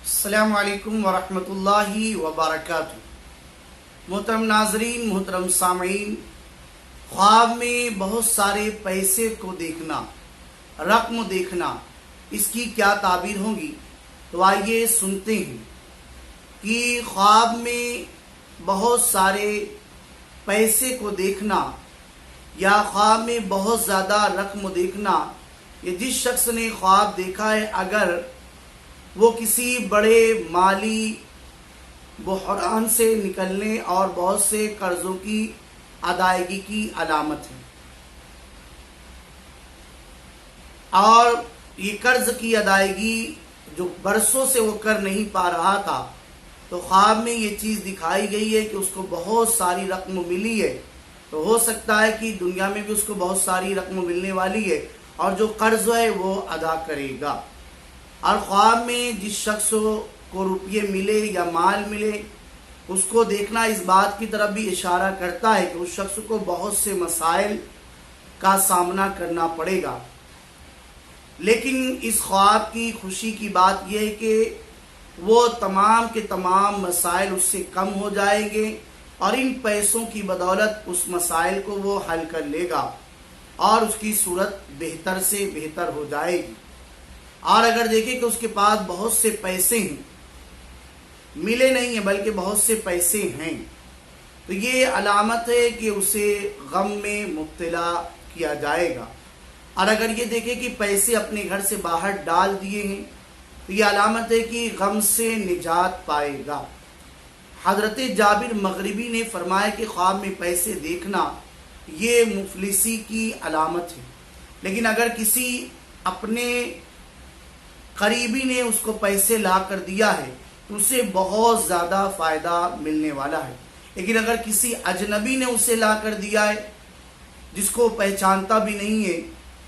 السلام علیکم ورحمۃ اللہ وبرکاتہ۔ محترم ناظرین، محترم سامعین، خواب میں بہت سارے پیسے کو دیکھنا، رقم دیکھنا، اس کی کیا تعبیر ہوگی؟ تو آئیے سنتے ہیں کہ خواب میں بہت سارے پیسے کو دیکھنا یا خواب میں بہت زیادہ رقم دیکھنا، یہ جس شخص نے خواب دیکھا ہے اگر وہ کسی بڑے مالی بحران سے نکلنے اور بہت سے قرضوں کی ادائیگی کی علامت ہے، اور یہ قرض کی ادائیگی جو برسوں سے وہ کر نہیں پا رہا تھا، تو خواب میں یہ چیز دکھائی گئی ہے کہ اس کو بہت ساری رقم ملی ہے، تو ہو سکتا ہے کہ دنیا میں بھی اس کو بہت ساری رقم ملنے والی ہے اور جو قرض ہے وہ ادا کرے گا۔ اور خواب میں جس شخص کو روپیے ملے یا مال ملے، اس کو دیکھنا اس بات کی طرف بھی اشارہ کرتا ہے کہ اس شخص کو بہت سے مسائل کا سامنا کرنا پڑے گا، لیکن اس خواب کی خوشی کی بات یہ ہے کہ وہ تمام کے تمام مسائل اس سے کم ہو جائیں گے اور ان پیسوں کی بدولت اس مسائل کو وہ حل کر لے گا اور اس کی صورت بہتر سے بہتر ہو جائے گی۔ اور اگر دیکھیں کہ اس کے پاس بہت سے پیسے ہیں، ملے نہیں ہیں بلکہ بہت سے پیسے ہیں، تو یہ علامت ہے کہ اسے غم میں مبتلا کیا جائے گا۔ اور اگر یہ دیکھیں کہ پیسے اپنے گھر سے باہر ڈال دیے ہیں، تو یہ علامت ہے کہ غم سے نجات پائے گا۔ حضرت جابر مغربی نے فرمایا کہ خواب میں پیسے دیکھنا یہ مفلسی کی علامت ہے، لیکن اگر کسی اپنے قریبی نے اس کو پیسے لا کر دیا ہے تو اسے بہت زیادہ فائدہ ملنے والا ہے، لیکن اگر کسی اجنبی نے اسے لا کر دیا ہے جس کو پہچانتا بھی نہیں ہے،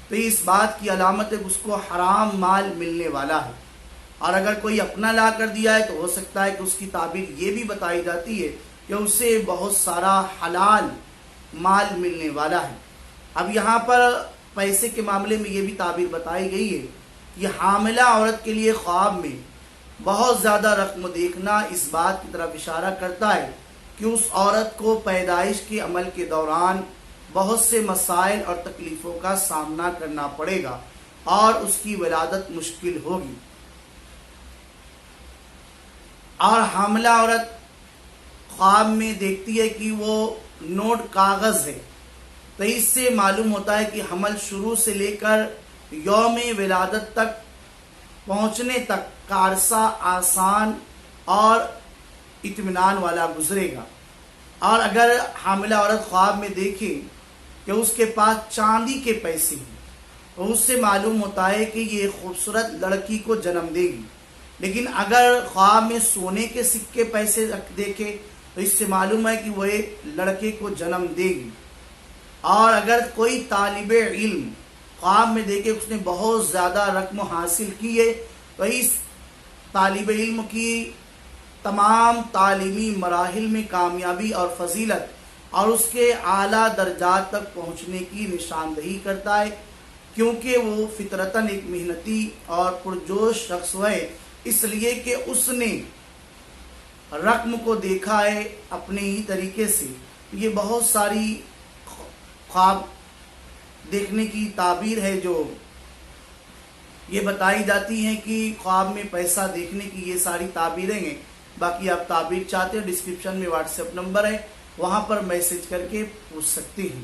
تو اس بات کی علامت ہے کہ اس کو حرام مال ملنے والا ہے۔ اور اگر کوئی اپنا لا کر دیا ہے تو ہو سکتا ہے کہ اس کی تعبیر یہ بھی بتائی جاتی ہے کہ اسے بہت سارا حلال مال ملنے والا ہے۔ اب یہاں پر پیسے کے معاملے میں یہ بھی تعبیر بتائی گئی ہے، یہ حاملہ عورت کے لیے خواب میں بہت زیادہ رقم دیکھنا اس بات کی طرف اشارہ کرتا ہے کہ اس عورت کو پیدائش کے عمل کے دوران بہت سے مسائل اور تکلیفوں کا سامنا کرنا پڑے گا اور اس کی ولادت مشکل ہوگی۔ اور حاملہ عورت خواب میں دیکھتی ہے کہ وہ نوٹ کاغذ ہے، تو اس سے معلوم ہوتا ہے کہ حمل شروع سے لے کر یوم ولادت تک پہنچنے تک کا عرصہ آسان اور اطمینان والا گزرے گا۔ اور اگر حاملہ عورت خواب میں دیکھے کہ اس کے پاس چاندی کے پیسے ہیں تو اس سے معلوم ہوتا ہے کہ یہ خوبصورت لڑکی کو جنم دے گی، لیکن اگر خواب میں سونے کے سکے پیسے دیکھے تو اس سے معلوم ہے کہ وہ لڑکے کو جنم دے گی۔ اور اگر کوئی طالب علم خواب میں دیکھے اس نے بہت زیادہ رقم حاصل کی ہے، تو اس طالب علم کی تمام تعلیمی مراحل میں کامیابی اور فضیلت اور اس کے اعلیٰ درجات تک پہنچنے کی نشاندہی کرتا ہے، کیونکہ وہ فطرتاً ایک محنتی اور پرجوش شخص ہے، اس لیے کہ اس نے رقم کو دیکھا ہے اپنے ہی طریقے سے۔ یہ بہت ساری خواب دیکھنے کی تعبیر ہے جو یہ بتائی جاتی ہیں کہ خواب میں پیسہ دیکھنے کی یہ ساری تعبیریں ہیں۔ باقی آپ تعبیر چاہتے ہیں ڈسکرپشن میں واٹس ایپ نمبر ہے، وہاں پر میسج کر کے پوچھ سکتے ہیں۔